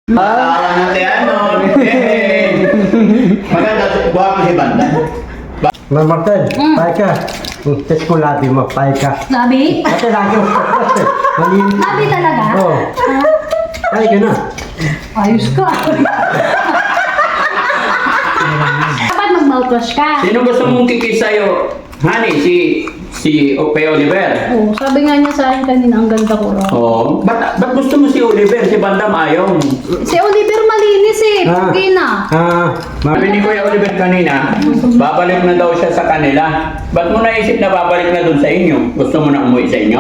Matawa natin ano. Maganda, buha ko si Banda. Ma'am Martin, pahay ka. Test ko labi mo, pahay ka. Labi? Ate, lagi mo. Malinis. Labi talaga? Oo. Pahay ka na. Ayos ka. Dapat mag-mouthwash ka. Sino gusto mong kikis sa'yo? Honey, si Ope Oliver. Oo, sabi nga niya sa akin kanina, ang ganda ko raw. Oo. Ba't gusto mo si Oliver? Si Banda ayaw mo. Si Oliver malinis eh. Pugi na. Sabi ni Kuya Oliver kanina, babalik na daw siya sa kanila. Ba't mo naisip na babalik na dun sa inyo? Gusto mo na umuwi sa inyo?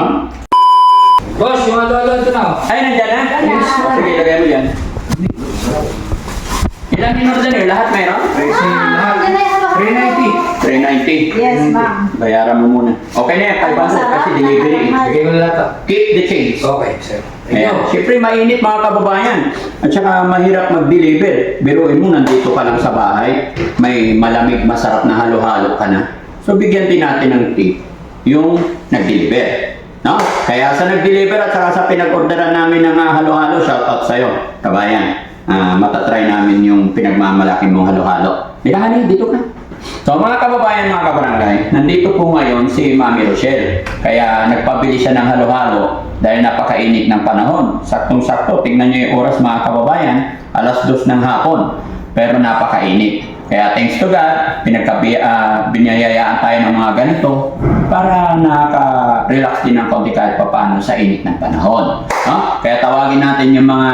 Boss, yung ano ito na. Ay, nandyan na? Ayan. Sige, lagay mo yan. Ilang in-order nyo? Lahat meron? Yan na yung halo-halo. 390. Yes, ma'am. Bayaran mo muna. Okay na yan, 500 kasi delivery. Bigay ko na lahat. Keep the change. Okay, sir. Ayan. Siyempre, mainit mga kababayan. At saka mahirap mag-deliver. Biruin mo, nandito ka lang sa bahay. May malamig, masarap na halo-halo ka na. So, bigyan din natin ng tip yung nag-deliver. No? Kaya sa nag-deliver at saka sa pinag-orderan namin ng halo-halo, shoutout sa'yo, kabayan. Matatry namin yung pinagmamalaki mong halo-halo. Honey, dito ka. So mga kababayan, mga kabarangay, nandito po ngayon si Mami Rochelle. Kaya nagpabili siya ng halo-halo dahil napakainit ng panahon. Saktong-sakto, tingnan niyo yung oras mga kababayan, 2:00 ng hapon. Pero napakainit. Kaya thanks to God, biniyayaan tayo ng mga ganito para nakaka-relax din ng konti kahit paano sa init ng panahon. No? Kaya tawagin natin yung mga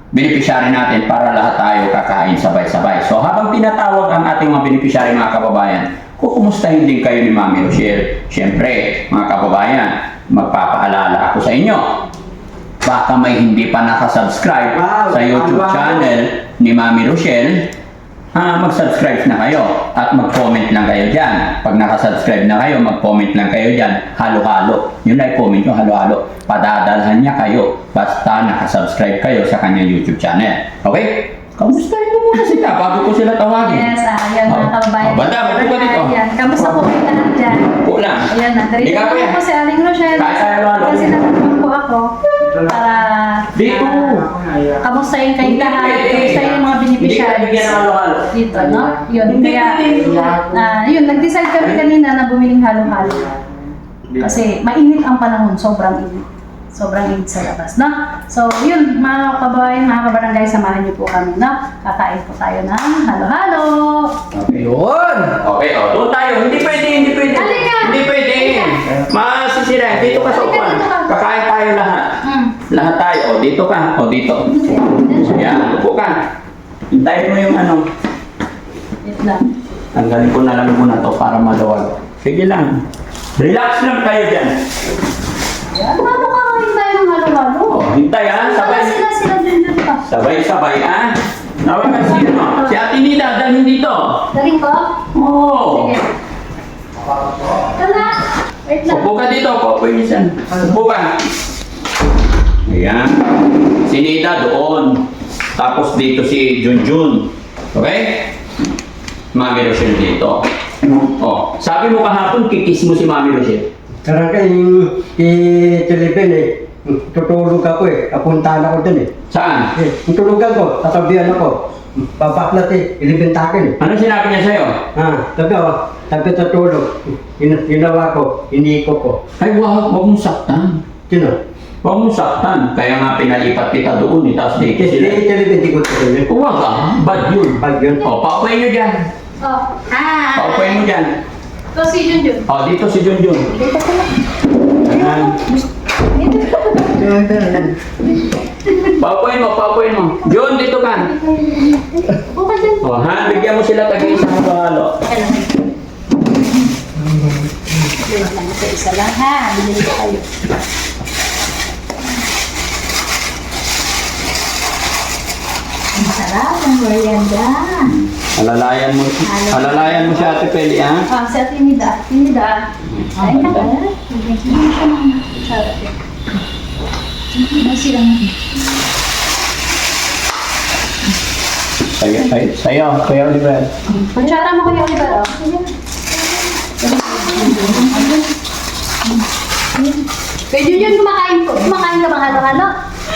beneficiary natin para lahat tayo kakain sabay-sabay. So habang tinatawag ang ating mga beneficiary mga kababayan, kukumustahin din kayo ni Mami Rochelle. Siyempre, mga kababayan, magpapaalala ako sa inyo. Baka may hindi pa nakasubscribe sa YouTube channel ni Mami Rochelle, mag-subscribe na kayo at mag-comment lang kayo dyan. Pag nakasubscribe na kayo, mag-comment lang kayo dyan, halo-halo. Yun ay comment nyo, halo-halo. Padadalhan niya kayo basta nakasubscribe kayo sa kanyang YouTube channel. Okay? Kamustahin mo muna sila bago ko sila tawagin. Yes, ayan mga kababayan. Banda, ba't ko dito? Ayan, kamusta po kayo lahat dyan? Po lang. Ayan na, Di dito ka po kaya? po si Aling Rochelle. Halo-halo. Kasi nagtatanong po ako para Dito. kamustahin kayo lahat. Kamustahin yung mga Hindi ka beneficiaries. bigyan ng halo-halo. Dito, no? Yun, Hindi kaya, yun, nag-decide kami kanina na bumiling halo-halo. Kasi mainit ang panahon, sobrang init. Sobrang init sa labas, no? So, yun, mga kababayan, mga kabarangay, samahan niyo po kami, no? Kakain po tayo ng halo-halo. Okay. Yun! Okay, doon tayo. Hindi pwede. Halika. Hindi pwede. Masisira. Dito ka sa Halika, upuan. dito ka. Kakain tayo lahat. Lahat tayo. Dito ka. Dito. Yan. Upo ka. Hintayin mo yung ano. Wait lang. Tanggalin ko na lang muna to para maluwag. Sige lang. Relax lang kayo dyan. Yan, paano kakain tayo ng halo-halo? Hintay ha. Sabay. Sila dun pa. Sabay ha. Nawag ka sino. Si Ate Nida, dalhin dito. Daling ko? Oo. Sige. Tala. Wait lang. Upo ka dito. Upo minsan. Upo ka. Ayan. Si Nida doon. Tapos dito si Junjun. Okay? Mami Rochelle dito. Oh, sabi mo kahapon, kikis mo si Mami Rochelle. Karang yung Philippine eh. Tutulog ako eh. Kapuntahan ako dun eh. Saan? Tulugan ko, tatabihan ako. Babaklat eh, ilibintakin eh. Ano sinabi niya sa'yo? Sabi tutulog. Ginawa ko, iniiko ko. Ay, wag mong saktan. Sino? Huwag mong saktan. Kaya nga pinalipat kita doon. Tapos dito sila. Hindi ko tuloy. Huwag ka. Bad yun. Pag yun. O, paupuin nyo dyan. Oh. Paupuin mo dyan. Ito si Junjun. O, dito si Junjun. Dito ko lang. Ayan. Dito ko lang. Paupuin mo. Jun, dito ka. Bukan dyan. O, ha? Bigyan mo sila tag-isang halo. Wait lang, isa lang ha. Binili ko kayo. Ang sarap ang merienda. Alalayan mo si Ate Peli, ha? Si Ate Nida. Nida. Ay, ka ba? Bigyan mo siya ng sarap. Masira na. Sa'yo, Kuya Oliver. Kutsara mo kayo, Oliver. Pwede yun kumakain po. Kumakain ka bang halo-halo?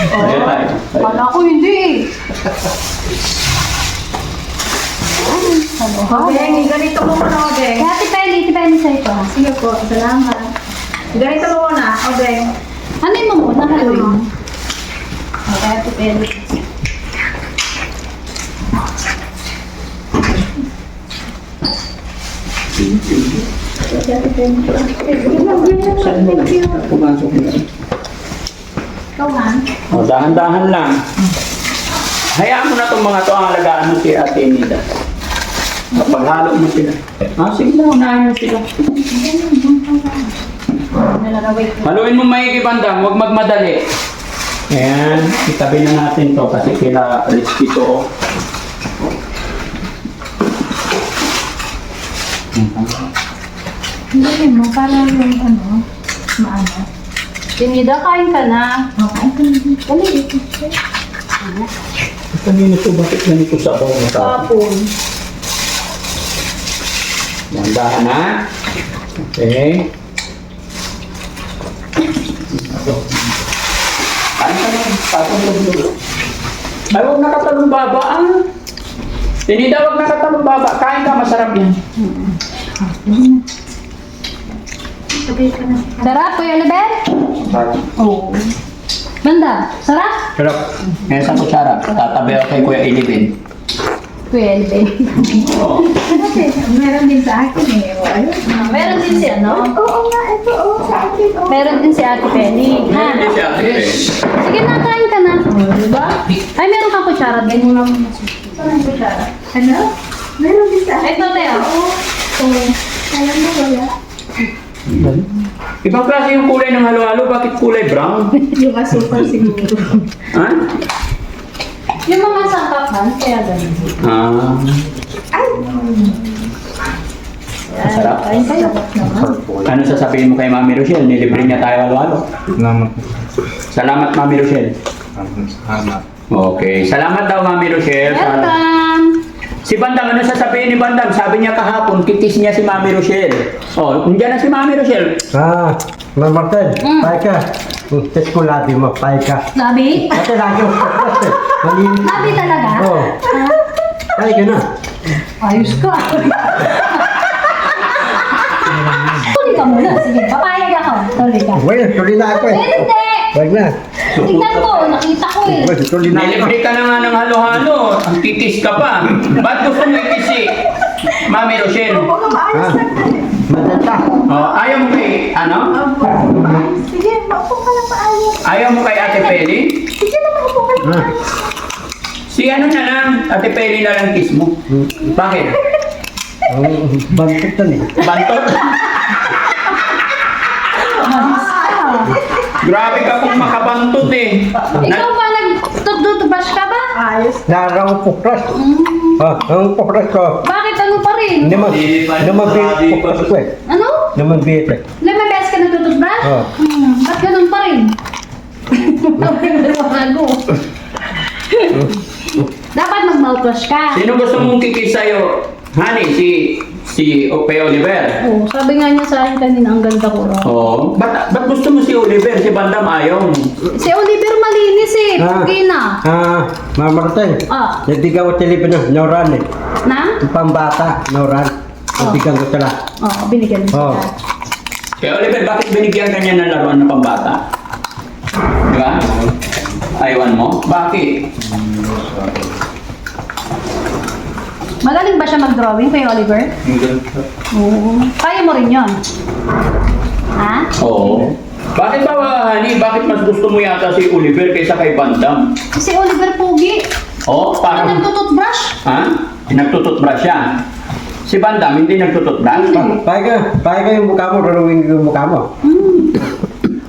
Ayan tayo. Wala ko hindi eh. Odeng, ganito mo muna, Odeng. Kaya Ate Penny sa ito. Sige po, salamat. Ganito mo muna, Odeng. Ano yung mo muna? Haluin mo. Okay, Ate Penny. Pumasok na. Ikaw, Han. O, dahan-dahan lang. Hayaan mo na itong mga to ang alagaan mo si Ate Nida. Paghalo mo sila. Sige na, unahin mo sila. Nalalaway ko. Haluin mo maigi bandang, huwag magmadali. Ayan, itabi na natin to kasi kila risky to. Hindi mo, para yung ano, maano. Tinida, kain ka na. Dali. Kanina to, bakit ganito sa ako? Kapon. Dahan na. Okay. Kain ka na, patong dulo. Ay, huwag nakatalong baba ah. Tinida, huwag nakatalong baba. Kain ka, masarap yan. Sarap, Kuya Oliver? Oo. Banda, sarap? Sarap. Ngayon sa kutsara, tatabi ako kay Kuya Ilibin. Kuya Oliver. Oo. Meron din sa akin eh. Meron din si ano? Oo nga, ito sa akin. Meron din si Ate Penny. Ha? Hindi siya, Ate. Sige na, kain ka na. Diba? Ay, meron kang kutsara din. Saan ang kutsara? Ano? Meron din sa akin. Ito, Teo. Alam mo wala. Ibang klase yung kulay ng halo-halo, bakit kulay brown? Yung asukal siguro. Ha? Yung mga sangkapan, kaya ganun. Ah, Ay! masarap. Kain kayo. Ano sasabihin mo kay Mami Rochelle? Nilibre niya tayo halo-halo. Salamat. Salamat, Mami Rochelle. Salamat. Okay. Salamat daw, Mami Rochelle. Welcome! Si Bandang, ano sasabihin ni Bandang? Sabi niya kahapon, kitis niya si Mami Rochelle. Oh, nandiyan na si Mami Rochelle. Ma'am Martin, pay ka. Test ko labi mo, pay ka. Labi? Kasi lagi mo kasi. Malinis. Labi talaga? Oo. Pay ka na. Ayos ka. Tuloy ka muna. Sige, papayag ako. Tuloy ka. Well, tuloy na ako eh. Hindi! Wag na. Tingnan mo, nakita ko eh. Well, tuloy na ako. Nilibre ka na nga ng halo-halo. Ang kitis ka pa. Ba't gusto mo ikisi? Mami Rochelle. Oo, maayos lang. Matanda. Oh, ayaw mo kay, ano? Sige, maupo ka lang maayos. Ayaw mo kay Ate Peli? Sige na, maupo ka lang Ah. Si ano na lang, Ate Peli na lang kiss mo. Bakit? Ang bantot na eh. Bantot? Grabe ka kung makabantot eh. Ikaw ba nag-toothbrush ka ba? Ayos. Narang pukras. Ang pukras ko. Bakit ano pa rin? Namabit pukras ko eh. Ano? Namabit eh. Lemon beses ka nag-toothbrush? Oo. Ba't ganun pa rin? Bago. Dapat mag-mouthwash ka. Sino gusto mong kikis sa'yo? Honey, si Ope Oliver. Oo, sabi nga niya sa akin kanina, ang ganda ko raw. Oo. Ba't gusto mo si Oliver? Si Bandam ayaw mo. Si Oliver malinis eh, pugi na. Ma'am Martin. Nadigaw ko telepono, nauran eh. Na? Yung pambata, nauran. Nadigaw ko sila. Oo, binigyan mo Oo. siya. Kaya Oliver, bakit binigyan ka niya ng laruan ng pambata? Di ba? Ayawan mo? Bakit? Magaling ba siya mag-drawing kay Oliver? Oo. Kaya mo rin yon. Ha? Oo. Bakit ba, honey? Bakit mas gusto mo yata si Oliver kaysa kay Bandam? Si Oliver pugi. Oo, Ano parang... nagtututbrush? Ha? Nagtututbrush siya. Si Bandam, hindi nagtututbrush? Pay ka yung mukha mo, rarawin ko yung mukha mo.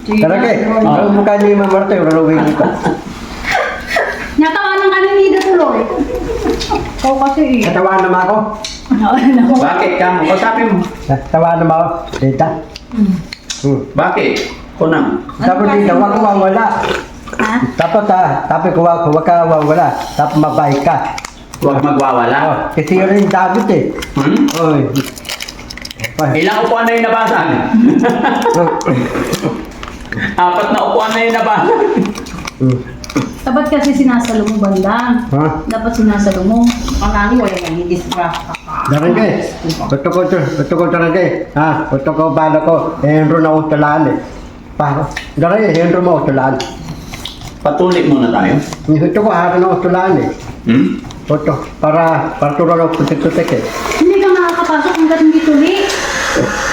Talaga eh. Ang mukha niya yung Ma'am Martin, rarawin ko. Natawa ng kaninida tuloy. Ikaw kasi eh. Natawa naman ako. Bakit ka mo? Kausapin mo. Natawa naman ako. Dita. Bakit? Kunang. Tapos dito, huwag ka wawala. Ha? Tapos huwag ka wawala. Tapos mabay ka. Huwag magwawala. Kasi yun yung David eh. Hmm? Oy. Ilang upuan na yung nabasag? 4 na upuan na yung nabasag. Dapat kasi sinasalo mo bandang. Ha? Dapat sinasalo mo. Panani, wala nga, hindi disrupt. Barangay. Betul ko barangay. Ha, betul ko bala ko. Henro na utalan eh. Pa. Barangay, henro mo utalan. Patuloy muna tayo. Ito ko hari na utalan eh. Hmm? Betul. Para turun ng putik-putik eh. Hindi ka makakapasok hanggat hindi tuli.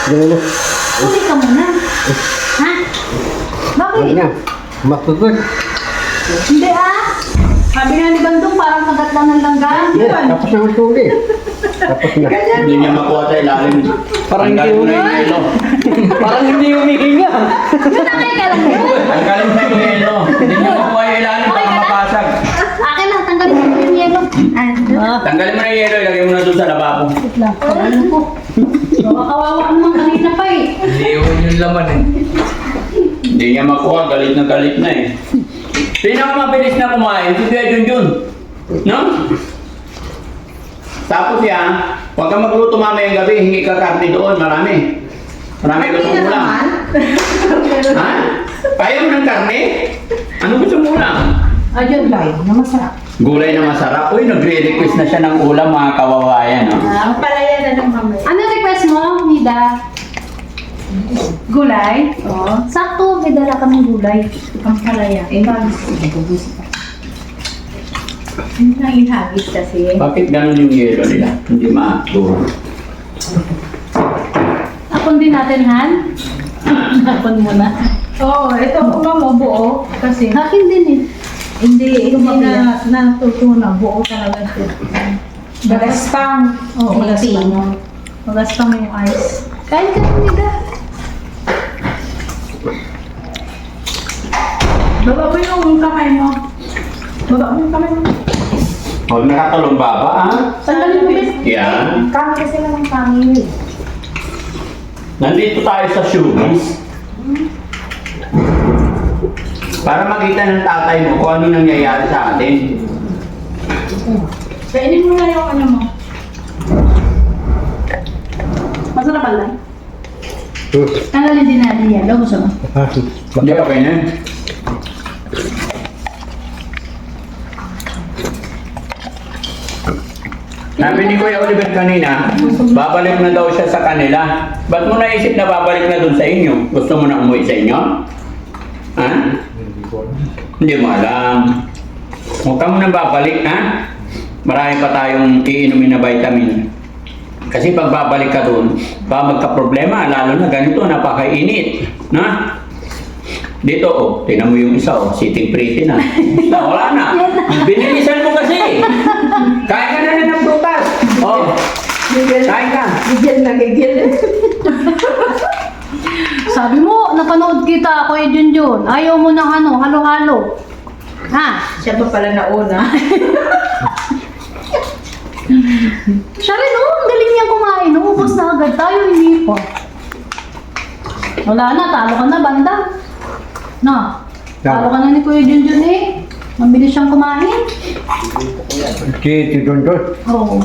Ganun. Tuli ka muna. Ha? Bakit? Ano yan? Matutut. Hindi ah. Sabi nga ni Bandong, parang kagat lang ng langgam. Tapos na matuli. Tapos na. Hindi niya makuha sa ilalim. Parang hindi mo na yung yelo. Parang hindi humihinga. Yun ang kaya lang yun. Tanggalin mo yung yelo. Hindi niya makuha yung ilalim, baka mapasag. Akin lang, tanggalin mo yung yelo. Tanggalin mo na yung yelo, ilagay mo na doon sa lababo. Wait lang, pagalan ko. Kawawa naman kanina pa eh. Hindi yung laman eh. Hindi niya makuha, galit na eh. Pinakamabilis na kumain, si Kuya Junjun. No? Tapos yan, huwag kang magluto mamayang gabi, hingi ka karne doon, marami. Marami gusto mo ulam. Ha? Ayaw mo ng karne? Ano gusto mo ulam? Ayun, Gulay na masarap. Gulay na masarap. Uy, nagre-request na siya ng ulam, mga kawawayan. No? Ang palaya na ng mamaya. ano request mo, Nida? Gulay? Oo. Sakto, may dala kaming gulay. Ang palaya. Eh, bagis ko. Nagubusik ka. Hindi na inhagis kasi. Bakit ganun yung yelo nila? Hindi maaturo. Apon din natin, Han? Apon muna. Oo, ito mo buo. Kasi Akin din eh. hindi na natutunan. Buo talaga siya. Bagastang. Oo, bagastang. Magasta mo yung ice. Kain ka, Nida. Baba mo yung kamay mo. Baba mo yung kamay mo. Huwag nakatalong baba, ha? Sandali mo, Miss. Yan. Kami kasi naman kami. Nandito tayo sa showbiz. Para makita ng tatay mo kung ano nangyayari sa atin. Kainin mo na yung ano mo. Masarap ba lang? Tanggalin din natin yan. Gusto mo? Hindi, okay na. Sabi ni Kuya Oliver kanina, babalik na daw siya sa kanila. Ba't mo naisip na babalik na dun sa inyo? Gusto mo na umuwi sa inyo? Ha? Hindi mo alam. Huwag ka muna babalik, ha? Marami pa tayong iinumin na vitamin. Kasi pag babalik ka dun, baka magka-problema, lalo na ganito, napakainit. Na? Dito, oh, tingnan mo yung isa, oh, sitting pretty na. Wala na. Binilisan mo kasi. Kain ka na rin ng prutas. Oh, kain ka. Gigil na gigil. Sabi mo, napanood kita, Kuya Junjun. Ayaw mo ng ano, halo-halo. Ha? Siya pa pala nauna. Siya rin, oh, ang galing niya kumain. Ubus na agad tayo, hindi pa. Wala na, talo ka na, banda. No, talo ka na ni Kuya Junjun eh. Mabilis siyang kumain. Si Dondon. Oo.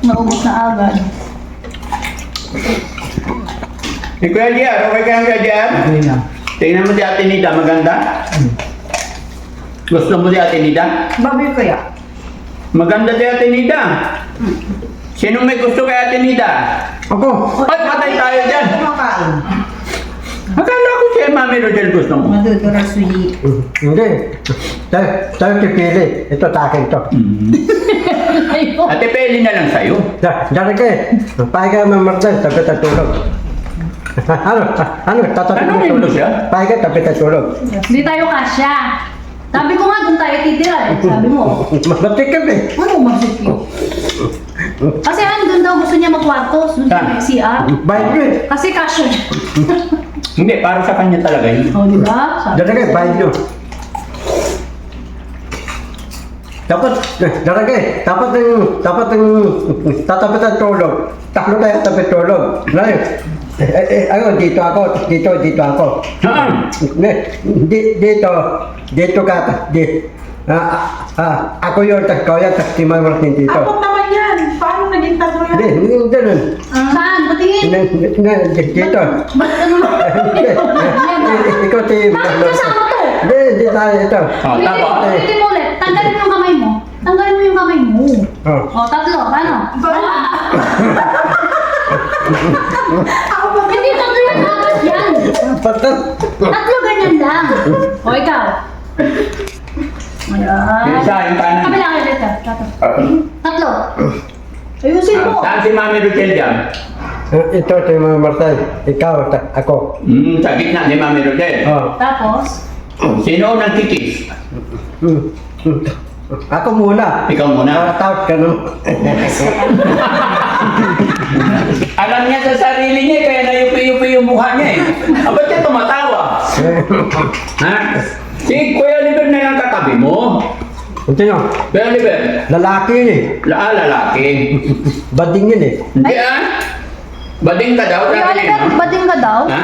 Naubos na agad. Si Kuya Jer, okay ka lang Kuya Jer? Tingnan mo si Ate Nida, maganda? Gusto mo si Ate Nida? Baboy kaya? Maganda si Ate Nida. Sino may gusto kay Ate Nida? Ako. Ay, patay tayo dyan. Kumakain. Akala ko si Mami Rodel gusto mo. Madudura suyi. Hindi. Tayo pipili. Ito takin to. Ayun. Ate Peli na lang sa'yo. Daragay. Pahay ka mamardan. Tabi tatulog. Ano? Tatabi Ano rin mo siya? Pahay ka tabi tatulog. Hindi tayo kasya. Sabi ko nga, doon tayo titira eh. Sabi mo. Mabatik ka eh. Ano masiki? Kasi ano, doon daw gusto niya magkwarto. Doon sa Saan? CR. Bayad nyo eh. Kasi kasya. Hindi, para sa kanya talaga yun. O, di ba? Sabi Daragay, bayad nyo. Dapat, daragay, dapat yung tatapat ang tulog. Taklo tayo tapat tulog. Ano, dito ako. Saan? Dito ka. Ako yun, tas kaya, tas si Mama Martin dito. Abot naman yan. Paano naging tatlo yan? Hindi, ganun. Saan? Patingin. Dito. Ba't ano? Ikaw, Tim. Bakit kasama to? Hindi tayo ito. Tapos. Ulitin mo ulit. Tanggalin mo yung kamay mo. Tanggalin mo yung kamay mo. Oh. O, tatlo. Paano? Hindi tatlo yan. Apat yan. Patat. Tatlo ganyan lang. O, ikaw. Ayan. Isa, yung kanan. Kabila kayo dito. Tatlo. Ayusin mo. Saan si Mami Rochelle dyan? Ito, Tim Martay. Ikaw, ako. Sa gitna ni Mami Rochelle. Oh. Tapos, Sino ang kikis? Ako muna. Ikaw muna. Takot ka naman. Alam niya sa sarili niya, kaya nayupi-yupi yung mukha niya eh. Ba't niya tumatawa? Ha? Si Kuya Oliver na lang katabi mo. Sino? Kuya Oliver, Lalaki yun eh. lalaki. Bading yun eh. Hindi ah. Bading ka daw, Kuya sabi niya. Oliver, bating ka daw? Ha?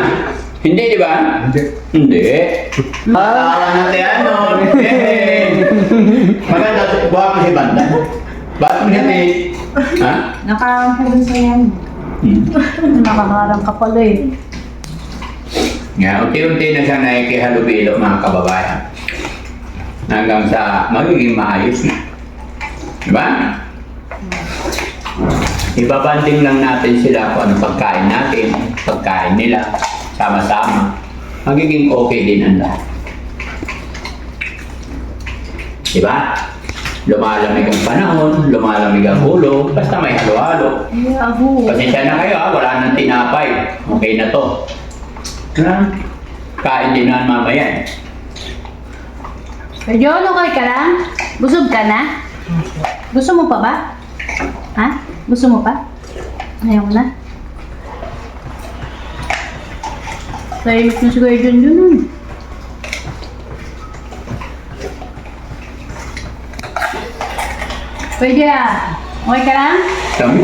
Hindi, di ba? Hindi. Hindi. Matawa natin ano. Maganda, buha ko si Banda. Bakit mo niya ha? Nakahampulan sa yan. Nakaharang ka pala eh. Nga, unti-unti na siya nakikihalubilo mga kababayan. Hanggang sa magiging maayos na. Diba? Ibabanding lang natin sila kung anong pagkain natin, pagkain nila, sama-sama. Magiging okay din ang lahat. Diba? Lumalamig ang panahon, lumalamig ang ulo, basta may halo-halo. Yahoo! Pasensya na kayo wala nang tinapay. Okay na to. Ha? Kain din naman mamaya. Medyo okay ka lang? Busog ka na? Gusto mo pa ba? Ha? Gusto mo pa? Ayaw mo na? Tahimik na si Kuya John dun. Pwede ah. Okay ka lang? Sabi?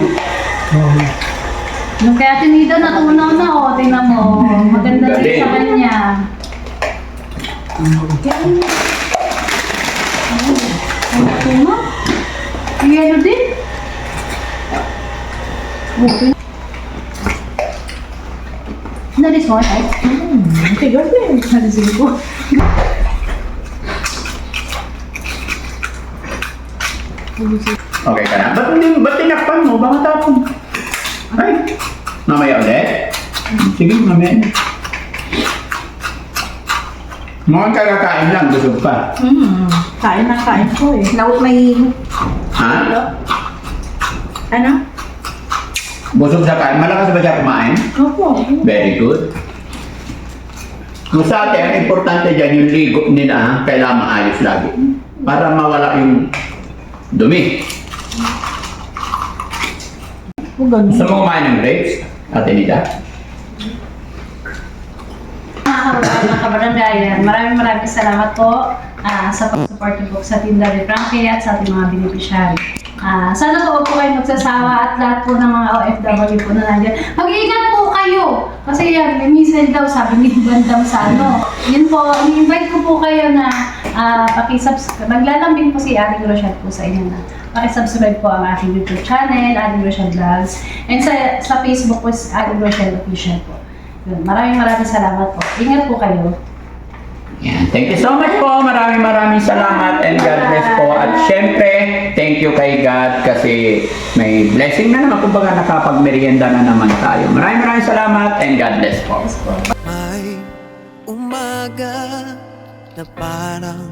Nung kaya tinida natunaw na o, tingnan mo. Maganda na Galing. sa kanya. Tunaw? Yelo din? Okay. Nalis mo, ay? Tigal din. Nalisin ko. Okay ka na? Ba't tinakpan mo? Baka tapon. Ay, mamaya ulit? Sige, mamaya. Mukhang kakakain lang, busog pa. Kain na kain ko eh. Naut may... Ha? Ano? Busog sa kain. Malakas ba siya kumain? Opo. Very good. Kung sa atin, ang importante dyan yung ligo nila, ha? Kailangan maayos lagi. Para mawala yung dumi. Gusto mo kumain ng grapes? Ate Nita? Mga kabarangay, maraming salamat po sa pag-support niyo po sa Tinda ni Frankie at sa ating mga beneficiary. Sana po po kayo magsasawa at lahat po ng mga OFW po na nandiyan. Mag-iingat po kayo! Kasi yan, may missile daw sabi ni Bandam sa ano. Yun po, i-invite ko po kayo na pakisubscribe. Maglalambing po si Aling Rochelle po sa inyo na pakisubscribe po ang aking YouTube channel, Aling Rochelle Vlogs. And sa Facebook po, Aling Rochelle Official po. Yun, maraming salamat po. Ingat po kayo. Yan. Thank you so much po. Maraming salamat and God bless po. At syempre, thank you kay God kasi may blessing na naman. Kumbaga nakapag-merienda na naman tayo. Maraming salamat and God bless po. Yes po. May umaga na parang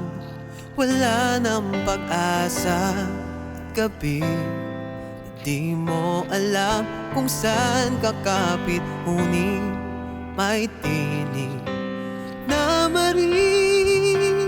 wala ng pag-asa. Gabi na di mo alam kung saan kakapit. Ngunit may tinig na maririnig